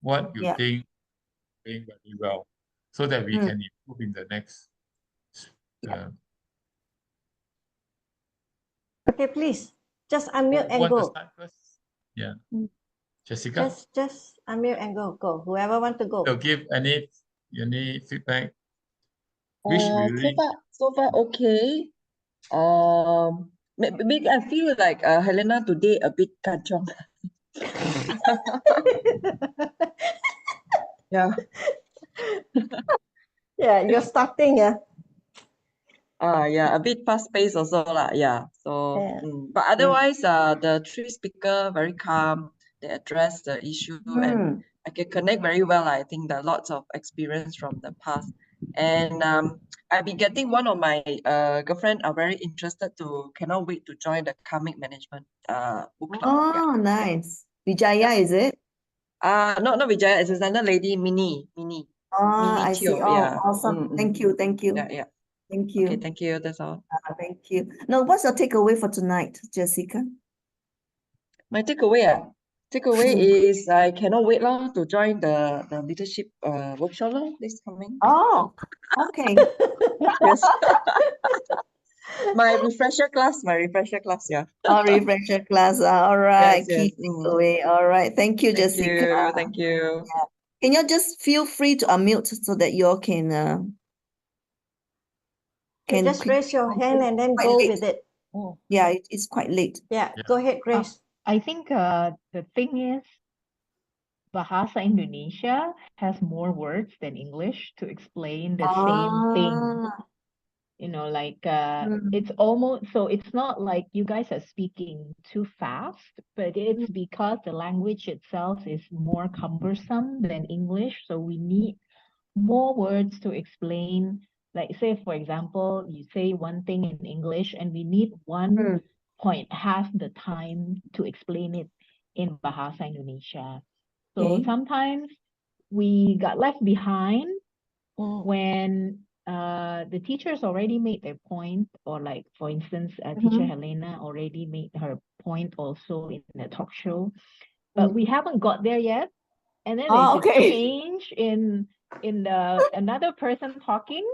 what you Yeah. think doing very well, so that we Mm. can improve in the next. Yeah. Uh, Okay, please. Just unmute who and want to go. start first? Yeah, Mm. Jessica. Just unmute and go. Go. Whoever want to go. So give any feedback, which we really. So far okay. Maybe I feel like Helena today a bit kanchong. Yeah. Yeah, you're starting, yeah. Yeah, a bit fast paced also lah. Yeah. So, Yeah. but otherwise, the three speaker very calm. They address the issue and I can connect very well. I think there are lots of experience from the past, and I've been getting one of my girlfriend are very interested to cannot wait to join the karmic management book club. Yeah. Oh, nice. Vijaya, is it? Not Vijaya. It's another lady, Mini I see. Teo. Oh, Yeah. awesome. Thank you. Thank you. Yeah. Thank Okay. you. Thank you. That's all. Thank you. Now, what's your takeaway for tonight, Jessica? My takeaway is I cannot wait long to join the leadership workshop this coming. Oh, okay. Yes. My refresher class, yeah. Oh, refresher class. All right. Yes. Key takeaway. All right. Thank you, Jessica. Thank you. Can you just feel free to unmute so that you all can just raise your hand and then go with it. Oh. Yeah, it's quite late. Yeah, go ahead, Grace. I think the thing is, Bahasa Indonesia has more words than English to explain the same thing. You know, like it's almost, so it's not like you guys are speaking too fast, but it's because the language itself is more cumbersome than English. So we need more words to explain. Like say, for example, you say one thing in English and we need 1.5 the time to explain it in Bahasa Indonesia. So sometimes we got left behind when the teachers already made their point, or like, for instance, teacher Helena already made her point also in the talk show, but we haven't got there yet. And then there's a change in the another person talking.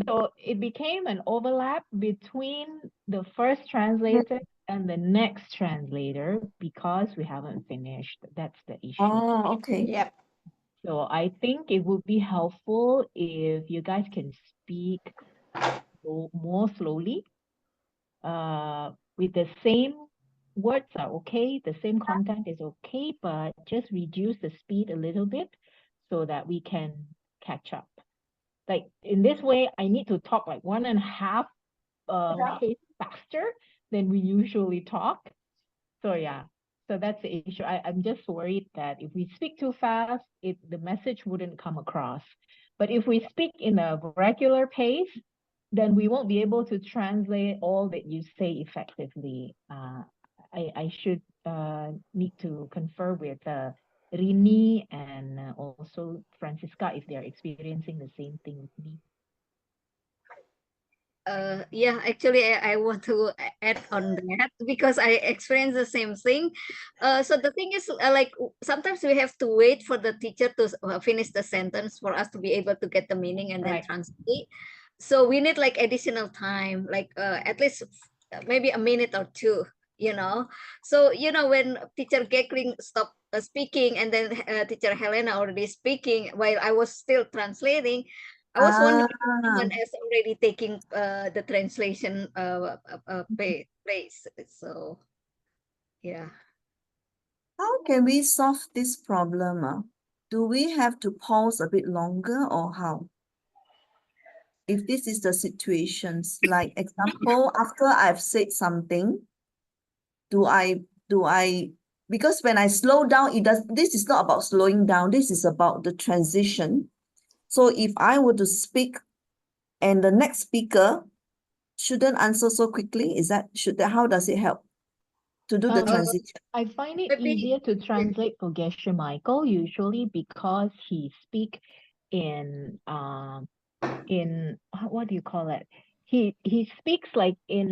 So it became an overlap between the first translator and the next translator because we haven't finished. That's the issue. Oh, okay. Yep. So I think it would be helpful if you guys can speak more slowly. With the same words are okay, the same content is okay, but just reduce the speed a little bit so that we can catch up. Like in this way, I need to talk like 1.5 pace faster than we usually talk. So yeah, so that's the issue. I'm just worried that if we speak too fast, the message wouldn't come across. But if we speak in a regular pace, then we won't be able to translate all that you say effectively. I should need to confer with Rini and also Francisca if they're experiencing the same thing with me. Yeah, actually, I want to add on that because I experienced the same thing. So the thing is, like sometimes we have to wait for the teacher to finish the sentence for us to be able to get the meaning and then translate. So we need like additional time, like at least maybe a minute or two, you know. So when teacher Gekling stopped speaking and then teacher Helena already speaking while I was still translating. I was wondering if someone else already taking the translation place. So, yeah. How can we solve this problem? Do we have to pause a bit longer or how? If this is the situations, like example, after I've said something, because when I slow down, this is not about slowing down, this is about the transition. So if I were to speak and the next speaker shouldn't answer so quickly, how does it help to do the transition? I find it easier to translate for Geshe Michael usually because he speak in what do you call it? He speaks like he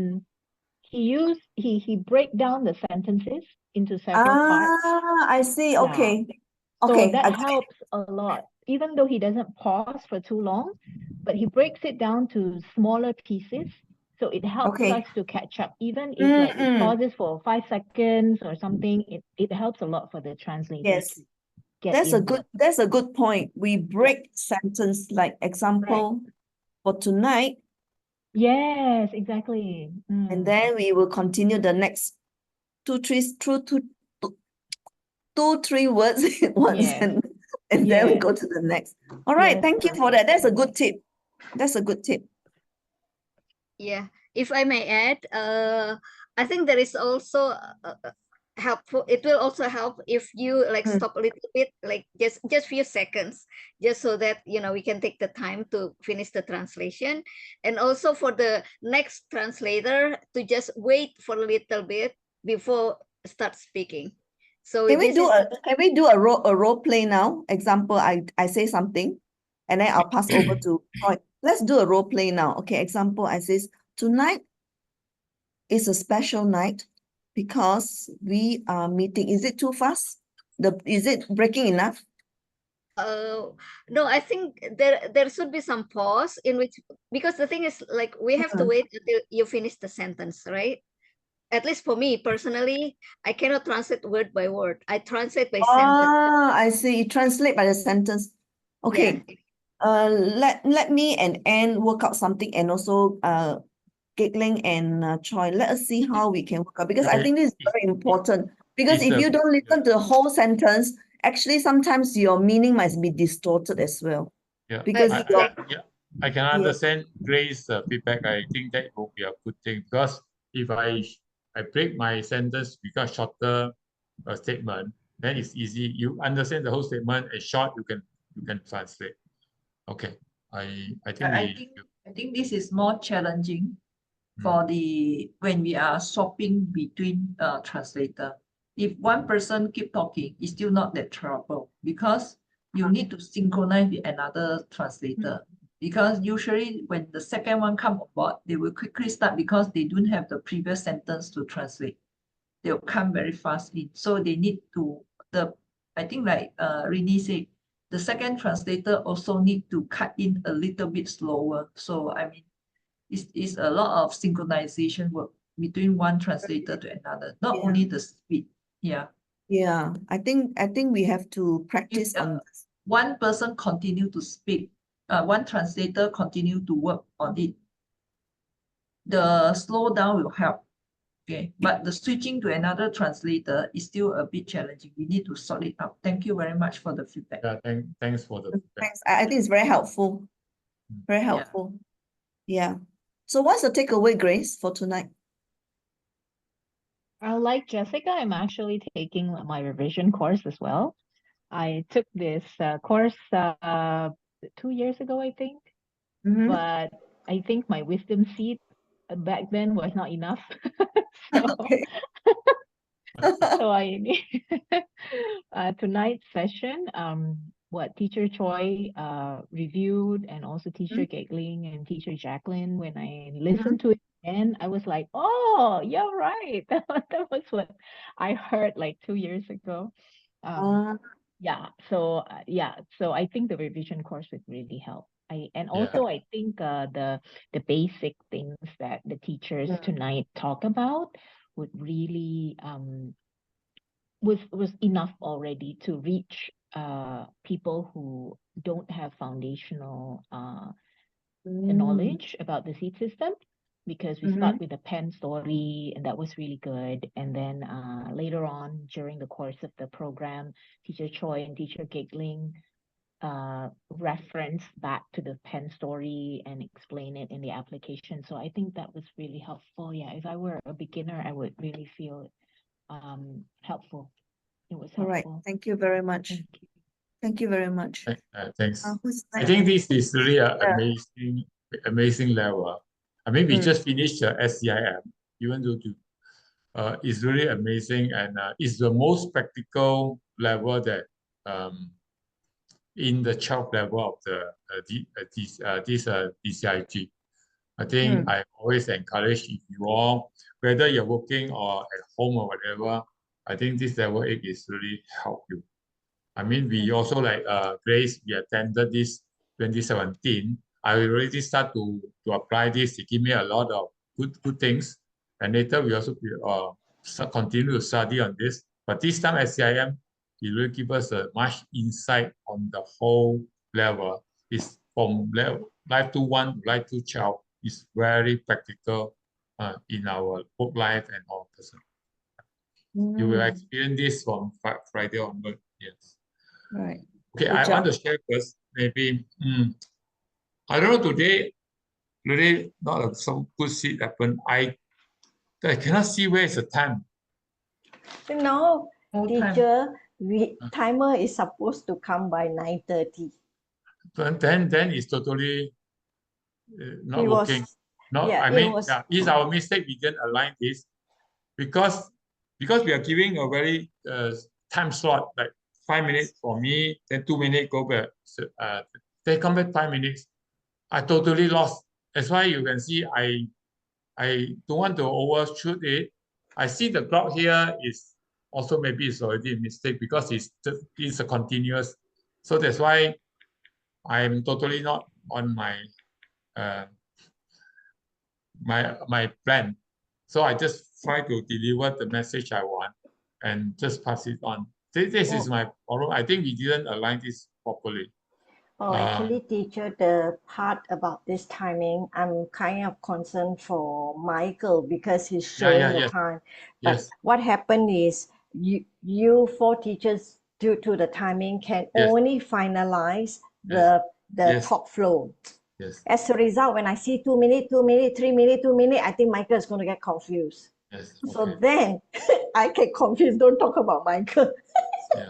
break down the sentences into several parts. I see. Okay. So Okay, that I got it. helps a lot, even though he doesn't pause for too long, but he breaks it down to smaller pieces. So it helps Okay. us to catch up. Even if like it Mm-mm. pauses for 5 seconds or something, it helps a lot for the translator Yes. to get That's in that's a good point. We break sentence, like example for tonight, Yes, exactly. and then we will continue the next two, three words in one Yes. sentence, and then we Yes. go to the next. All right, Yes, thank you for that. That's a good tip. That's a good tip. Yeah, if I may add, I think there is also helpful. It will also help if you like Mm. stop a little bit, like just few seconds, just so that we can take the time to finish the translation, and also for the next translator to just wait for a little bit before start speaking. So Can we this do is a role play now? Example, I say something, and then I'll pass over to Troy. Let's do a role play now. Okay, example, I says tonight is a special night because we are meeting. Is it too fast? Is it breaking enough? no, I think there should be some pause in which, because the thing is like we have to wait until you finish the sentence, right? At least for me personally, I cannot translate word by word. I translate by sentence. Ah, I see. You translate by the sentence. Okay. Yeah. Let me and Anne work out something, and also Giggling and Choi. Let us see how we can work out, because I think this is very important. Because it's if a- you don't listen to the whole sentence, actually sometimes your meaning might be distorted as well. Yeah, Because I can understand Grace's feedback. I think that will be a good thing, because if I break my sentence because shorter statement, then it's easy. You understand the whole statement. A short, you can translate. Okay, I think I think this is more challenging for when we are swapping between translator. If one person keep talking, it's still not that trouble, because you need to synchronize with another translator. Because usually when the second one come aboard, they will quickly start, because they don't have the previous sentence to translate. They'll come very fast in. So they need to, I think like Rini said, the second translator also need to cut in a little bit slower. So I mean, it's a lot of synchronization work between one translator to another, not only the speed. Yeah. yeah, I think we have to practice If on this. one person continue to speak, one translator continue to work on it, the slow down will help. Okay, but the switching to another translator is still a bit challenging. We need to sort it out. Thank you very much for the feedback. Yeah, thanks for the feedback. Thanks. I think it's very helpful. Very helpful. Yeah. So what's the takeaway, Grace, for tonight? Like Jessica, I'm actually taking my revision course as well. I took this course 2 years ago, I think, but I think my wisdom seed back then was not enough. So, Okay. so I tonight's session, what Teacher Choi reviewed, and also Teacher Giggling and Teacher Jacqueline, when I listened to it again, I was like, oh, you're right. That was what I heard like 2 years ago. Yeah, so so I think the revision course would really help. I think the basic things that the teachers tonight talk about would really was enough already to reach people who don't have foundational knowledge about the seed system, because we start with the pen story, and that was really good. And then later on during the course of the program, Teacher Choi and Teacher Giggling reference back to the pen story and explain it in the application. So I think that was really helpful. Yeah, if I were a beginner, I would really feel helpful. It was helpful. All right. Thank you very much. Thank you. Thank you very much. Thanks. Who's I next? think this is really an amazing level. I mean, we just finished SCIM, even though it's really amazing, and it's the most practical level that in the 12th level of this DCIG. I think I always encourage, if you all, whether you're working or at home or whatever, I think this level 8 is really help you. I mean, we also like Grace, we attended this 2017. I already start to apply this. It give me a lot of good things. And later we also continue to study on this. But this time SCIM, it will give us a much insight on the whole level. It's from level, life to 1 to life to 12. It's very practical in our work life and all person. You will experience this from Friday onward. Yes. Right. Okay, Good I want job. to share first. Maybe I don't know today. Really not some good shit happen. I cannot see where is the time. No, No time. teacher, timer is supposed to come by 9:30. Then it's totally not It was, working. No, yeah, I it mean, was. yeah, it's our mistake. We didn't align this because we are giving a very time slot like 5 minutes for me, then 2 minutes go back. So, they come back 5 minutes. I totally lost. That's why you can see I don't want to overshoot it. I see the clock here is also maybe it's already a mistake because it's a continuous. So that's why I'm totally not on my uh, my plan. So I just try to deliver the message I want and just pass it on. This is my problem. I think we didn't align this properly. Actually, teacher, the part about this timing, I'm kind of concerned for Michael because he's showing the yes, time. But yes, what happened is you four teachers, due to the timing, can yes, only finalize yes, the yes, talk flow. yes, As a result, when I see 2 minutes, 2 minutes, 3 minutes, 2 minutes, I think Michael is going to get confused. yes. So Okay. then I get confused. Don't talk about Michael. Yeah.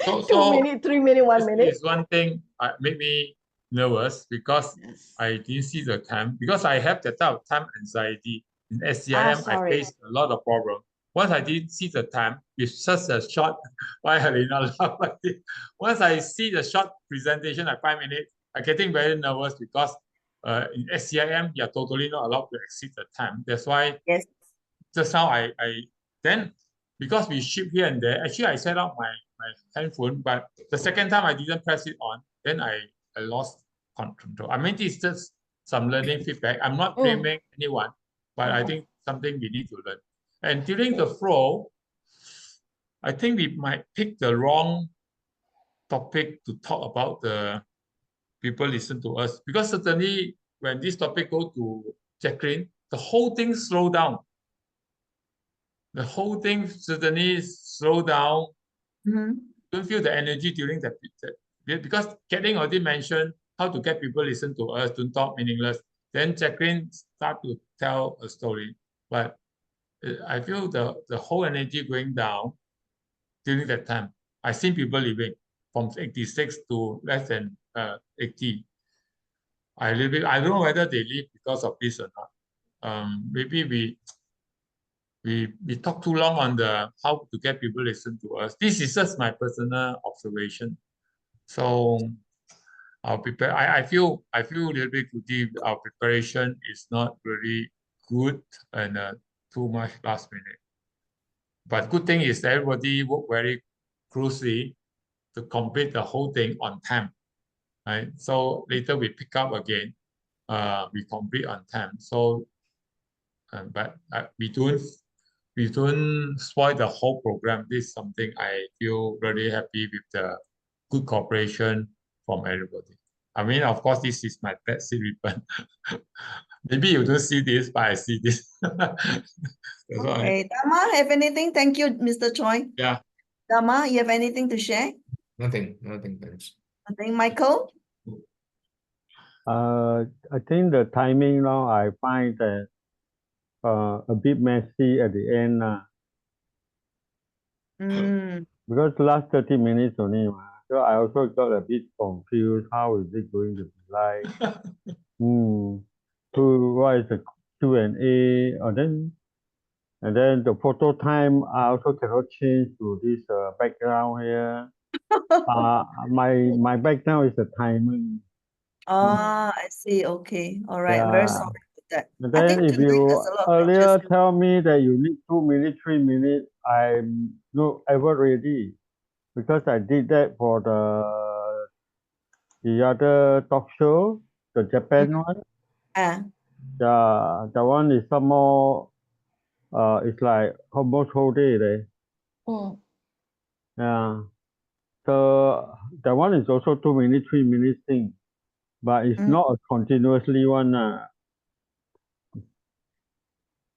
So 2 minutes, 3 minutes, 1 minute. This is one thing made me nervous because I didn't see the time because I have that type of time anxiety. In SCIM, I sorry. faced a lot of problems. Once I didn't see the time, it's just a short, why are they not laugh like this? Once I see the short presentation at 5 minutes, I'm getting very nervous because in SCIM, you're totally not allowed to exceed the time. That's why Yes. just now I then because we ship here and there, actually I set up my handphone, but the second time I didn't press it on, then I lost control. I mean, it's just some learning feedback. I'm not blaming anyone, but I think something we need to learn. And during the flow, I think we might pick the wrong topic to talk about the people listen to us. Because certainly when this topic go to Jacqueline, the whole thing slow down. The whole thing certainly slow down. Don't feel the energy during that because Kathleen already mentioned how to get people listen to us, don't talk meaningless. Then Jacqueline start to tell a story, but I feel the whole energy going down during that time. I seen people leaving from 86 to less than 80. I don't know whether they leave because of this or not. Maybe we talk too long on the how to get people listen to us. This is just my personal observation. So I'll prepare. I feel a little bit guilty. Our preparation is not really good and too much last minute. But good thing is everybody work very closely to complete the whole thing on time. Right. So later we pick up again. We complete on time. So, but we don't spoil the whole program. This is something I feel really happy with the good cooperation from everybody. I mean, of course, this is my pet ribbon. Maybe you don't see this, but I see this. Okay, Dama, have anything? Thank you, Mr. Choi. Yeah. Dama, you have anything to share? Nothing, thanks. Nothing, Michael? I think the timing now I find that a bit messy at the end because last 30 minutes only. So I also got a bit confused. How is it going to be like? To what is the Q&A? And then the photo time I also cannot change to this background here. My background is a timing. I see. Okay. All right. I'm very sorry about that. And I then think if tonight you there's a lot of earlier teachers. tell me that you need 2 minutes, 3 minutes, I'm not ever ready. because I did that for the other talk show, the Japan one. Ah, Yeah, that one is some more. It's like almost whole day there. Mm. Yeah. So that one is also 2 minutes, 3 minutes thing, but it's not a continuously one.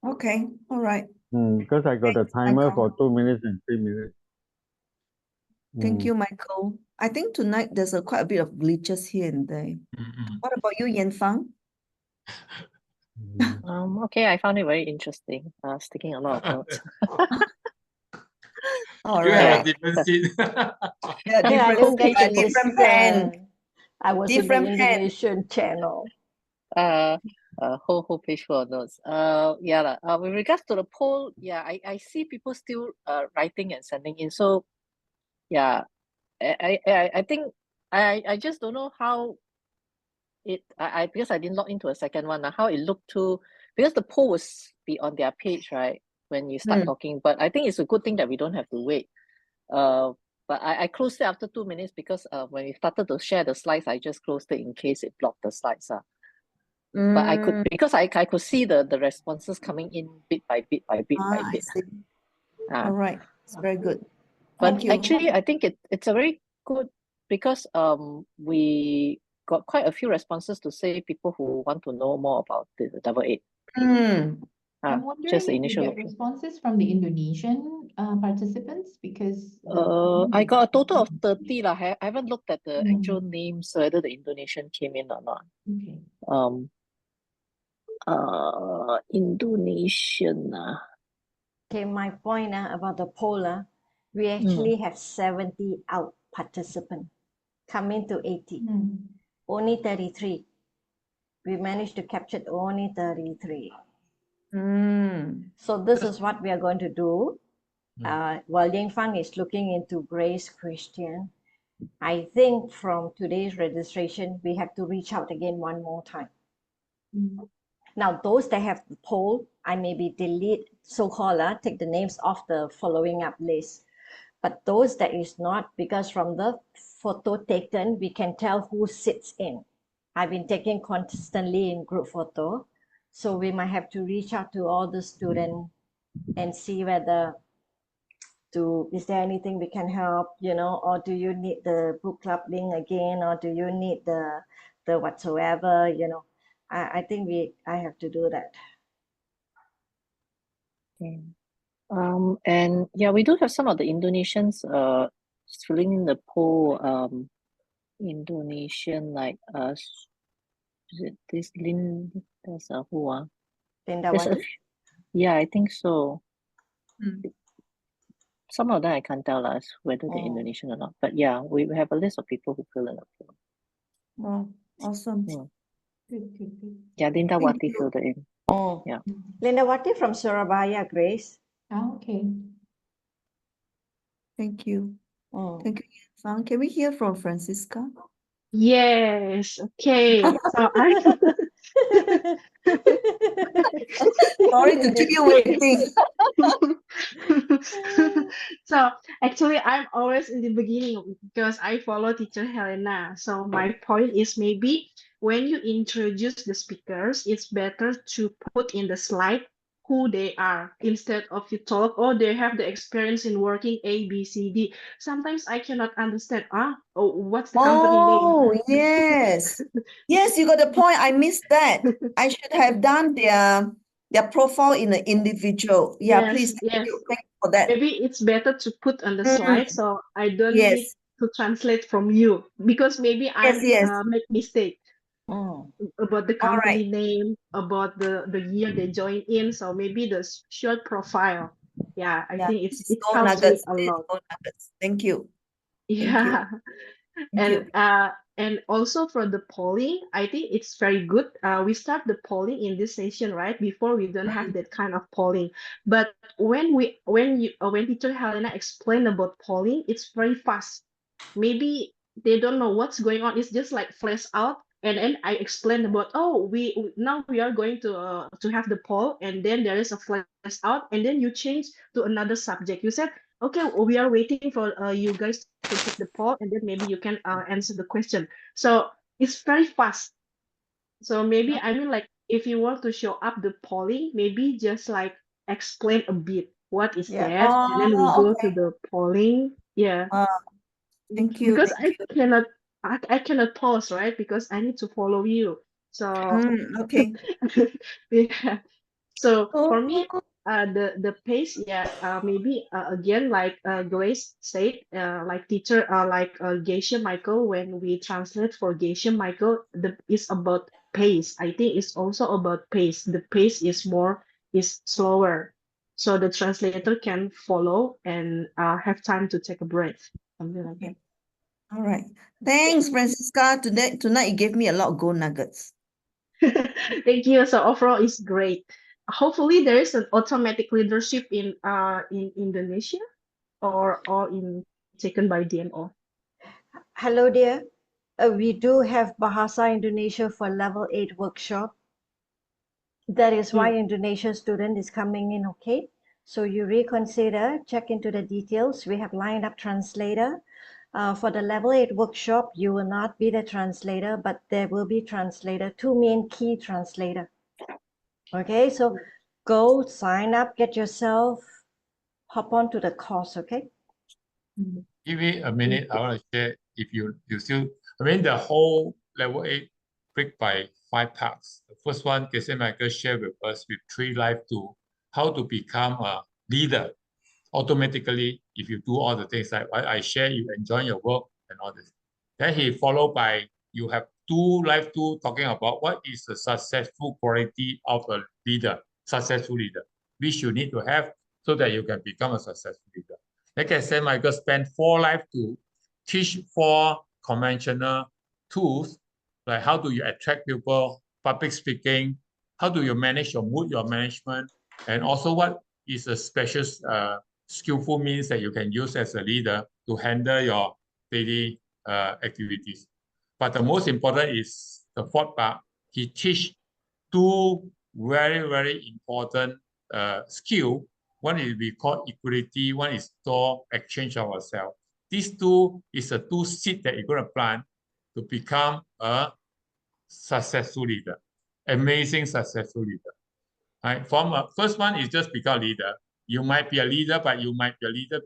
okay, all right. Because I got a Thanks, timer Michael. for 2 minutes and 3 minutes. Thank you, Michael. I think tonight there's quite a bit of glitches here and there. What about you, Yan Fang? Okay, I found it very interesting. Sticking a lot of notes. All You have a right. different seat. Yeah, Hey, I different didn't get to different pen. listen. I was in the Different pen. Indonesian channel. Whole page full of notes. Yeah, with regards to the poll, yeah, I see people still writing and sending in. So yeah, I think I just don't know how I because I didn't log into a second one, how it looked to, because the poll was be on their page, right, when you start talking. But I think it's a good thing that we don't have to wait. But I closed it after 2 minutes because when we started to share the slides, I just closed it in case it blocked the slides. But I could, because I could see the responses coming in bit by bit by bit by I bit. see. All right. It's very good. But Thank you. actually, I think it's a very good, because we got quite a few responses to say people who want to know more about the double eight. I'm wondering Just the if you initial get look. responses from the Indonesian participants, because I got a total of 30 lah. I haven't looked at the actual names, whether the Indonesian came in or not. Okay. Indonesian. Okay, my point about the poll, we actually have 70 out participants coming to 80. Only 33. We managed to capture only 33. So this is what we are going to do. While Ying Fang is looking into Grace Christian, I think from today's registration, we have to reach out again one more time. Now, those that have the poll, I maybe delete, so-called, take the names off the following up list. But those that is not, because from the photo taken, we can tell who sits in. I've been taking constantly in group photo. So we might have to reach out to all the students and see whether is there anything we can help, or do you need the book club link again, or do you need the whatsoever, I think I have to do that. And yeah, we do have some of the Indonesians filling in the poll. Indonesian, like is it this there's who Linda there's Wati? Yeah, I think so. Some of them I can't tell us whether they're Indonesian or not. But yeah, we have a list of people who fill in the poll. Wow, awesome. Good. Yeah, Linda Wati filled it in. Yeah. Linda Wati from Surabaya, Grace. Okay. Thank you. Thank you, Yan Fang. Can we hear from Francisca? Yes, okay. So I Sorry to keep you waiting. so actually I'm always in the beginning because I follow teacher Helena. So my point is, maybe when you introduce the speakers, it's better to put in the slide who they are instead of you talk, oh, they have the experience in working A, B, C, D. Sometimes I cannot understand, what's the company name? Oh, yes. Yes, you got the point. I missed that. I should have done their profile in an individual. Yeah, Yes, please. Thank yes. you. Thank you for that. Maybe it's better to put on the slide so I don't Yes. need to translate from you, because maybe I Yes. make mistake about the All right. company name, about the year they join in. So maybe the short profile. Yeah, I Yeah, think this is it gold helps me nuggets. a This is lot. gold nuggets. Thank you. Thank you. Yeah. Thank you. And also for the polling, I think it's very good. We start the polling in this session, right? Before we don't have that kind of polling. But when teacher Helena explained about polling, it's very fast. Maybe they don't know what's going on. It's just like flash out. And then I explained about, now we are going to have the poll, and then there is a flash out, and then you change to another subject. You said, okay, we are waiting for you guys to take the poll, and then maybe you can answer the question. So it's very fast. So maybe I mean, like, if you want to show up the polling, maybe just like explain a bit what is Yeah. that, and then we Oh, go to okay. the polling. Yeah, Thank you. because Thank you. I cannot pause, right? Because I need to follow you. So Okay. yeah. So for me, Oh, the pace, yeah, maybe again, like Grace said, like teacher, like Geisha Michael, when we translate for Geisha Michael, it's about pace. I think it's also about pace. The pace is slower, so the translator can follow and have time to take a breath, something like okay. All right. Thanks, Francisca. Tonight you gave me a lot of gold nuggets. that. Thank you. So overall, it's great. Hopefully, there is an automatic leadership in Indonesia or in taken by DMO. Hello dear. We do have Bahasa Indonesia for level 8 workshop. That is why Indonesia student is coming in, okay? So you reconsider, check into the details. We have lined up translator. For the level 8 workshop, you will not be the translator, but there will be translator, 2 main key translator. Okay, so go sign up, get yourself, hop on to the course, okay? Give me a minute. I want to share if you still, I mean, the whole level 8 break by 5 parts. The first one, Casey Michael shared with us with 3 life tools, how to become a leader automatically if you do all the things like I share, you enjoy your work and all this. Then he followed by, you have 2 life tools talking about what is the successful quality of a leader, successful leader, which you need to have so that you can become a successful leader. Like I said, Michael spent 4 life to teach 4 conventional tools, like how do you attract people, public speaking, how do you manage your mood, your management, and also what is a special skillful means that you can use as a leader to handle your daily activities. But the most important is the 4th part. He teach 2 very, very important skill. One is we call equality, one is called exchange of ourselves. These 2 is the 2 seeds that you're going to plant to become a successful leader, amazing successful leader. Right? First one is just become a leader. You might be a leader, but you might be a leader.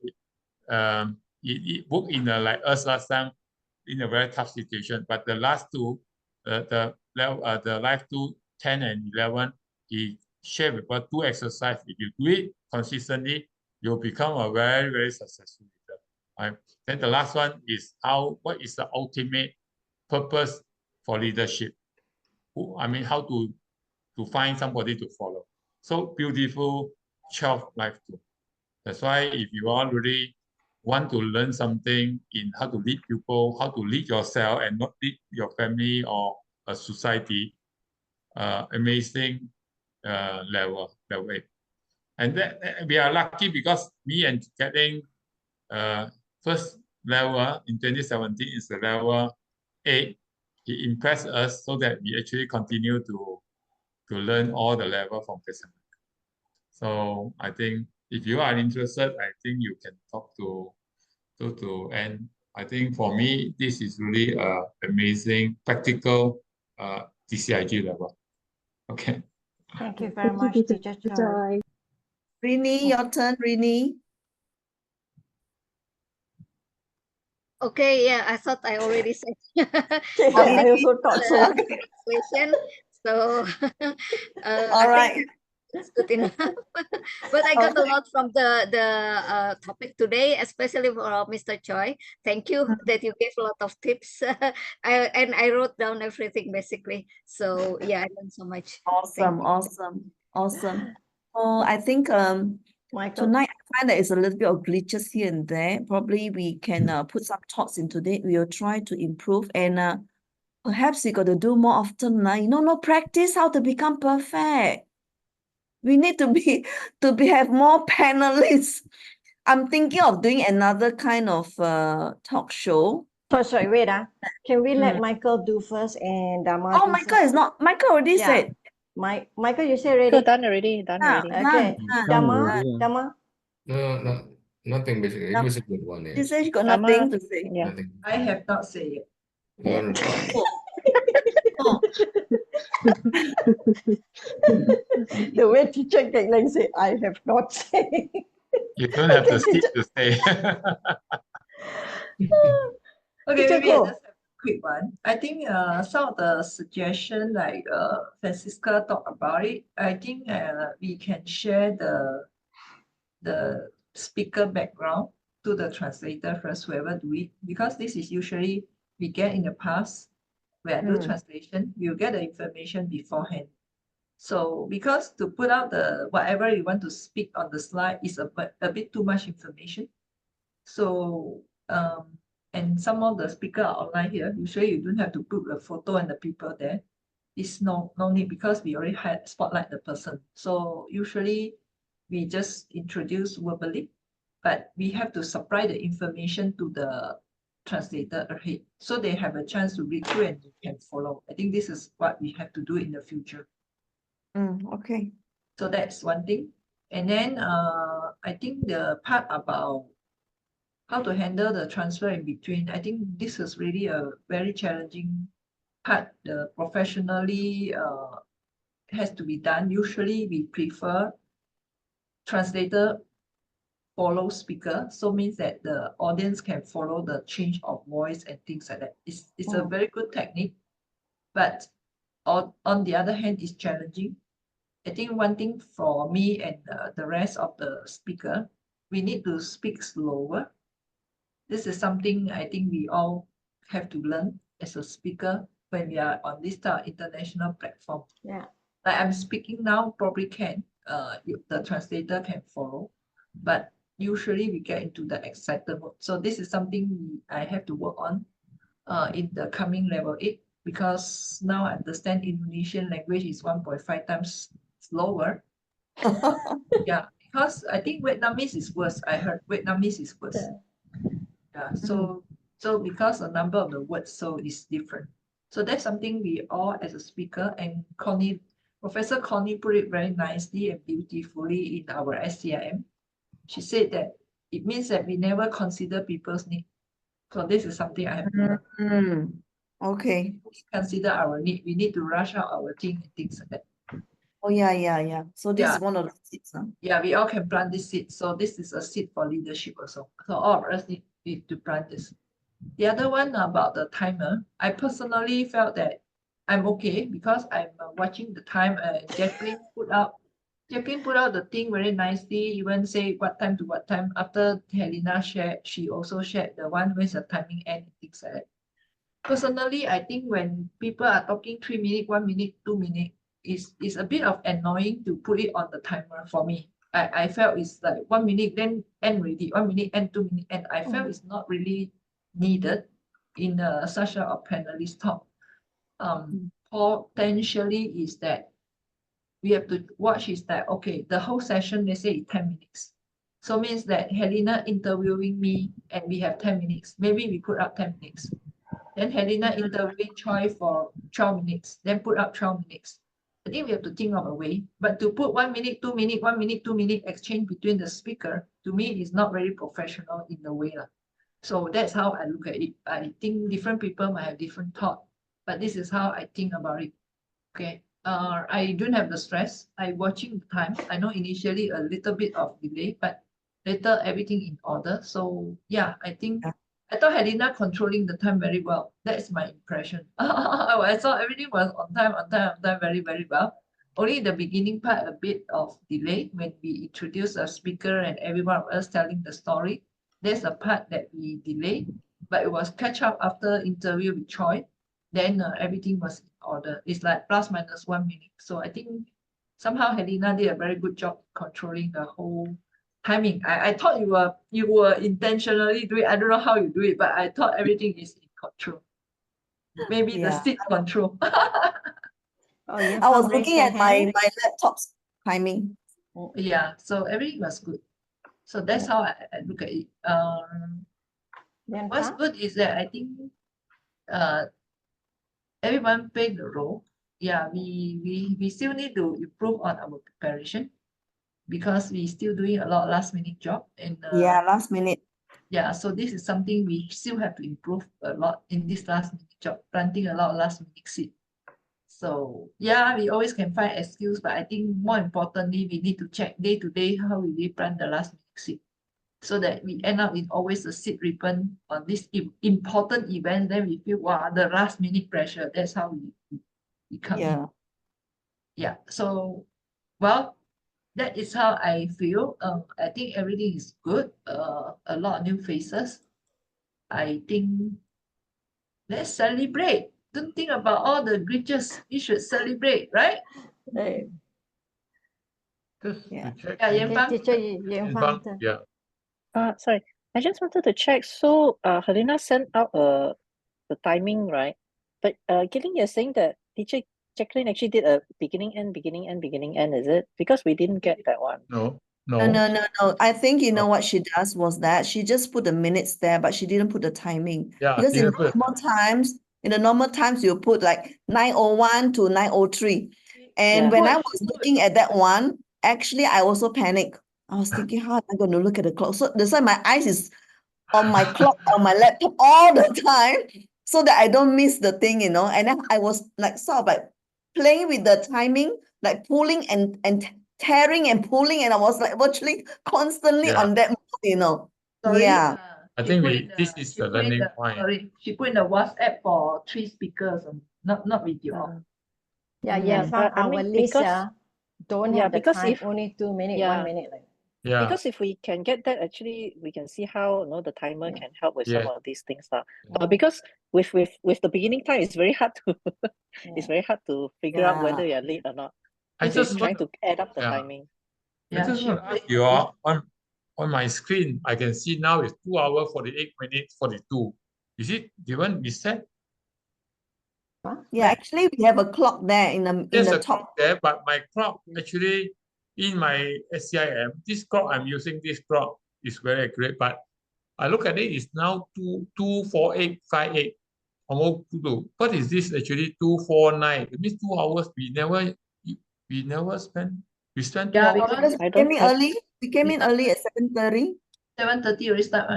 It worked in like us last time in a very tough situation. But the last 2, the life 2, 10 and 11, he shared with us 2 exercises. If you do it consistently, you'll become a very, very successful leader. Right? Then the last one is what is the ultimate purpose for leadership? How to find somebody to follow. So beautiful 12 life too. That's why if you all really want to learn something in how to lead people, how to lead yourself and not lead your family or a society, amazing level 8. And that, we are lucky because me and Kathleen first level in 2017 is the level 8. He impressed us so that we actually continue to learn all the level from Christian. So I think if you are interested, I think you can talk to and I think for me, this is really amazing practical DCIG level. Okay. Thank you very Thank you, much, Teacher Choi. Joy. Rini, your turn, Rini. Okay, yeah, I thought I already said. I also thought so. Translation. So All I right. think it's good enough. But I got a lot from the topic today, especially for Mr. Choi. Thank you that you gave a lot of tips. I wrote down everything basically. So yeah, I learned so much. Awesome, awesome. Oh, I think Michael? tonight I find that it's a little bit of glitches here and there. Probably we can put some thoughts into it. We'll try to improve and perhaps we got to do more often. No practice how to become perfect. We need to have more panelists. I'm thinking of doing another kind of talk show. Sorry, wait. Can we let Michael do first and Dama do Michael already said. Michael, you said already? Done already. Okay. Dama? No, Nothing basically. It was a good one, She yes. said she got Summer, nothing to say. yeah. Nothing. I have not said yet. You want to try? Oh, The way teacher Kek Leng say, I have not said. You don't have the seat to stay. Okay, Teacher maybe I Koh. just have a quick one. I think some of the suggestion like Francisca talked about it. I think we can share the speaker background to the translator first, whoever do it, because this is usually we get in the past when I do translation, we'll get the information beforehand. So because to put out the whatever you want to speak on the slide is a bit too much information. So and some of the speaker are online here. Usually you don't have to put the photo and the people there. It's no need because we already had spotlight the person. So usually we just introduce verbally, but we have to supply the information to the translator ahead so they have a chance to read through and you can follow. I think this is what we have to do in the future. okay. So that's one thing. And then I think the part about how to handle the transfer in between, I think this is really a very challenging part. The professionally has to be done. Usually we prefer translator follow speaker, so means that the audience can follow the change of voice and things like that. It's a very good technique, but on the other hand, it's challenging. I think one thing for me and the rest of the speaker, we need to speak slower. This is something I think we all have to learn as a speaker when we are on this type of international platform. Yeah. Like I'm speaking now, probably can, the translator can follow, but usually we get into the excited mode. So this is something I have to work on in the coming level 8, because now I understand Indonesian language is 1.5 times slower. Yeah, because I think Vietnamese is worse. I heard Vietnamese is worse. Yeah, so because the number of the words so is different. So that's something we all as a speaker, and Professor Connie put it very nicely and beautifully in our SCIM. She said that it means that we never consider people's need. So this is something I have to learn. Okay. We consider our need. We need to rush out our thing and things like that. Oh, yeah. So this is one of the seeds. Yeah, we all can plant this seed. So this is a seed for leadership also. So all of us need to plant this. The other one about the timer, I personally felt that I'm okay because I'm watching the time. Jacqueline put out the thing very nicely, even say what time to what time. After Helena shared, she also shared the one with the timing and things like that. Personally, I think when people are talking 3 minutes, 1 minute, 2 minutes, is a bit of annoying to put it on the timer for me. I felt it's like 1 minute, then end already, 1 minute and 2 minutes, and I felt it's not really needed in such a panelist talk. Potentially is that we have to watch is that, okay, the whole session, they say 10 minutes. So means that Helena interviewing me and we have 10 minutes. Maybe we put up 10 minutes. Then Helena interviewing Choi for 12 minutes, then put up 12 minutes. I think we have to think of a way, but to put 1 minute, 2 minutes, 1 minute, 2 minute exchange between the speaker, to me is not very professional in the way. So that's how I look at it. I think different people might have different thought, but this is how I think about it. Okay. I don't have the stress. I watching the time. I know initially a little bit of delay, but later everything in order. So yeah, I think I thought Helena controlling the time very well. That's my impression. I saw everything was on time, very, very well. Only the beginning part, a bit of delay when we introduce a speaker and everyone of us telling the story. There's a part that we delayed, but it was catch up after interview with Choi. Then everything was in order. It's like plus minus 1 minute. So I think somehow Helena did a very good job controlling the whole timing. I thought you were intentionally doing. I don't know how you do it, but I thought everything is in control. Maybe the seat control. I was looking at my laptop's timing. Yeah, so everything was good. So that's how I look at it. What's good is that I think everyone played the role. Yeah, we still need to improve on our preparation. because we still doing a lot last minute job and Yeah, last minute. yeah, so this is something we still have to improve a lot in this last minute job, planting a lot of last minute seed. So yeah, we always can find excuse, but I think more importantly, we need to check day to day how we will plant the last minute seed, so that we end up with always a seed ribbon on this important event. Then we feel wow, the last minute pressure. That's how we come in. Yeah. So well, that is how I feel. I think everything is good. A lot of new faces. I think let's celebrate. Don't think about all the glitches. We should celebrate, right? Right. Just Yeah. to check. Yeah, Yan Fang. Teacher Yan Fang. Yeah. Sorry, I just wanted to check. So, Helena sent out the timing, right? But Gillian, you're saying that teacher Jacqueline actually did a beginning end, is it? Because we didn't get that one. No. No. I think you know what she does was that she just put the minutes there, but she didn't put the timing. Yeah, Because in didn't put the normal times, you put like 9:01 to 9:03. And Yeah. when I was looking at that one, actually I also panicked. I was thinking, how am I going to look at the clock? So that's why my eyes is on my clock on my laptop all the time, so that I don't miss the thing, And then I was like sort of like playing with the timing, like pulling and tearing and pulling, and I was like virtually constantly Yeah. on that mode, Sorry, Yeah. I she think put in this the- is she the put in learning the- point. Sorry, she put in the WhatsApp for 3 speakers, not with you all. Yeah, Yeah, Yan Fang, but I our mean, list because don't yeah, have the because time, if only 2 minutes, yeah, 1 minute. Like. Yeah. because if we can get that, actually, we can see how the timer can help with some Yeah. of these things. But because with the beginning time, it's very hard to it's very hard to figure out whether Yeah. you're late or not. I Because it's just trying want to add up the yeah. timing. I just want to ask you all, on my screen, I can see now it's 2 hours, 48 minutes, 42. Is it given reset? Yeah, actually we have a clock there in There's the a top. clock there, but my clock actually in my SCIM, this clock I'm using, this clock is very accurate, but I look at it, it's now 2:48:58, almost 2. What is this actually 2:49? It means 2 hours we never spend. We spent 2 Yeah, hours. Because I we don't came in have- early. We came in early at 7:30. 7:30 already start.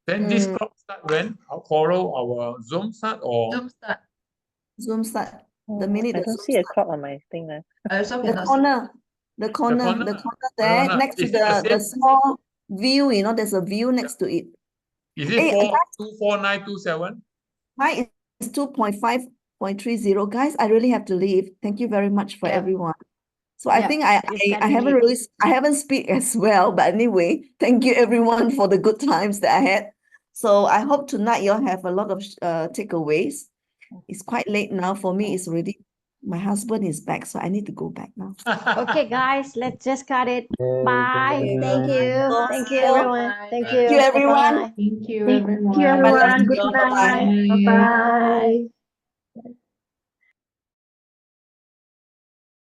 Then this clock start when? I'll follow our Zoom start or Zoom start. Zoom start. The minute I the don't Zoom see a start. clock on my thing there. I also The cannot see. corner there, corner. next to Is it the the same? small view, there's a view next to it. Is it Hey, 24927? Mine is 2.5.30. Guys, I really have to leave. Thank you very much for everyone. So I Yeah, think it's I getting haven't late. I haven't speak as well, but anyway, thank you everyone for the good times that I had. So I hope tonight you'll have a lot of takeaways. It's quite late now for me. It's already my husband is back, so I need to go back now. Okay, guys, let's just cut it. Bye. Okay. Thank you. Thank you, everyone. Thank Thank you, you. everyone. Bye-bye. Thank you, Bye, everyone. love Good you all. Bye-bye. night. Bye-bye.